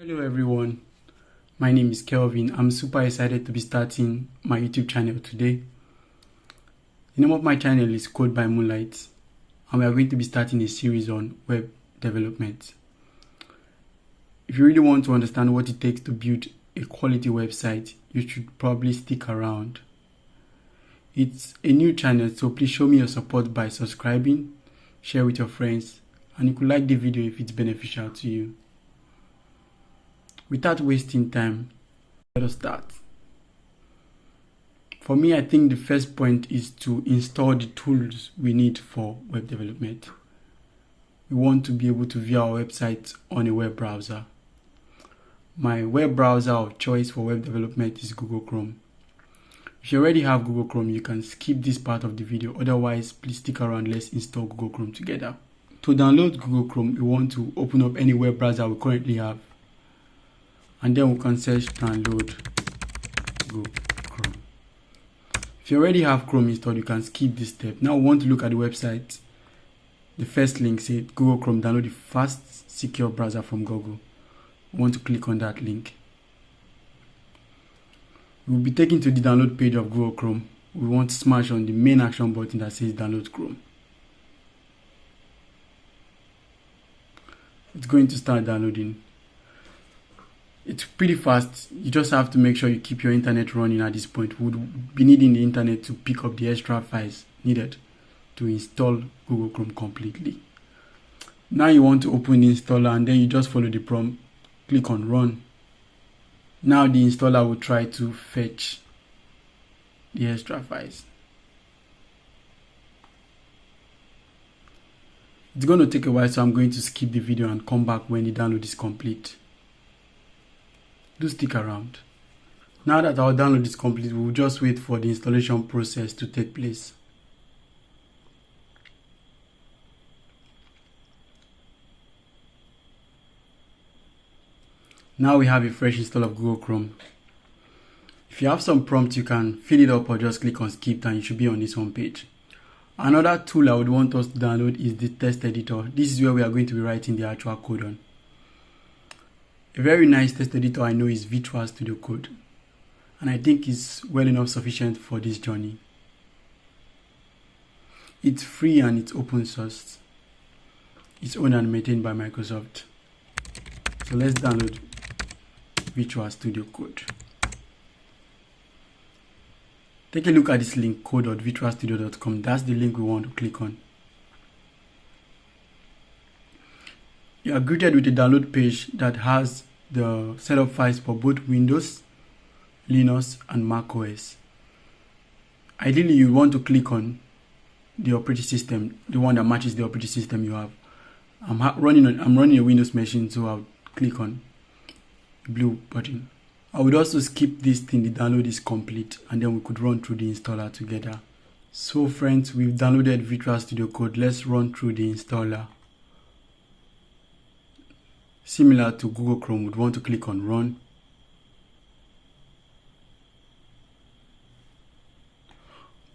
Hello everyone, my name is Kelvin. I'm super excited to be starting my YouTube channel today. The name of my channel is Code by Moonlight, and we are going to be starting a series on web development. If you really want to understand what it takes to build a quality website, you should probably stick around. It's a new channel, so please show me your support by subscribing, share with your friends, and you could like the video if it's beneficial to you. Without wasting time, let us start. For me, I think the first point is to install the tools we need for web development. We want to be able to view our website on a web browser. My web browser of choice for web development is Google Chrome. If you already have Google Chrome, you can skip this part of the video. Otherwise, please stick around. Let's install Google Chrome together. To download Google Chrome, we want to open up any web browser we currently have. And then we can search download Google Chrome. If you already have Chrome installed, you can skip this step. Now we want to look at the website. The first link says Google Chrome, download the fast, secure browser from Google. We want to click on that link. We will be taken to the download page of Google Chrome. We want to smash on the main action button that says download Chrome. It's going to start downloading. It's pretty fast. You just have to make sure you keep your internet running at this point. We would be needing the internet to pick up the extra files needed to install Google Chrome completely. Now you want to open the installer and then you just follow the prompt. Click on run. Now the installer will try to fetch the extra files. It's going to take a while, so I'm going to skip the video and come back when the download is complete. Do stick around. Now that our download is complete, we will just wait for the installation process to take place. Now we have a fresh install of Google Chrome. If you have some prompts, you can fill it up or just click on skip and you should be on this home page. Another tool I would want us to download is the text editor. This is where we are going to be writing the actual code on. A very nice text editor I know is Visual Studio Code, and I think it's well enough sufficient for this journey. It's free and it's open source. It's owned and maintained by Microsoft. So let's download Visual Studio Code. Take a look at this link, code.visualstudio.com. That's the link we want to click on. You are greeted with a download page that has the setup files for both Windows, Linux, and Mac OS. Ideally, you want to click on the operating system, the one that matches the operating system you have. I'm running a Windows machine, so I'll click on the blue button. I would also skip this thing, the download is complete, and then we could run through the installer together. So friends, we've downloaded Visual Studio Code. Let's run through the installer. Similar to Google Chrome, we'd want to click on run.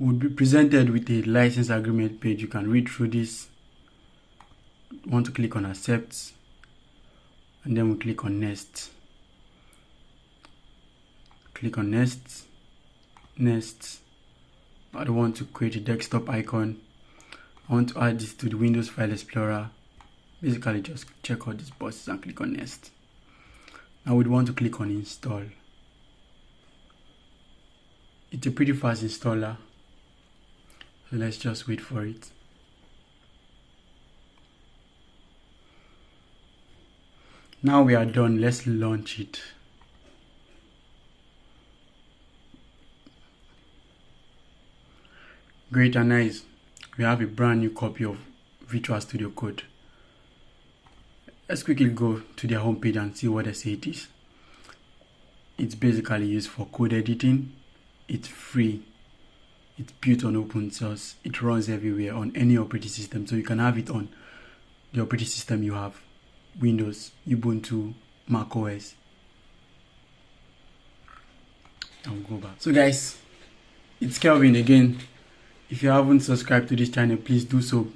We'll be presented with a license agreement page. You can read through this. Want to click on accept, and then we click on next. Click on next. I don't want to create a desktop icon. I want to add this to the Windows File Explorer. Basically, just check out these boxes and click on next. Now we'd want to click on install. It's a pretty fast installer, so let's just wait for it. Now we are done. Let's launch it. Great and nice. We have a brand new copy of Visual Studio Code. Let's quickly go to their homepage and see what they say it is. It's basically used for code editing. It's free. It's built on open source. It runs everywhere on any operating system. So you can have it on the operating system you have. Windows, Ubuntu, Mac OS. I'll go back. So guys, it's Kelvin again. If you haven't subscribed to this channel, please do so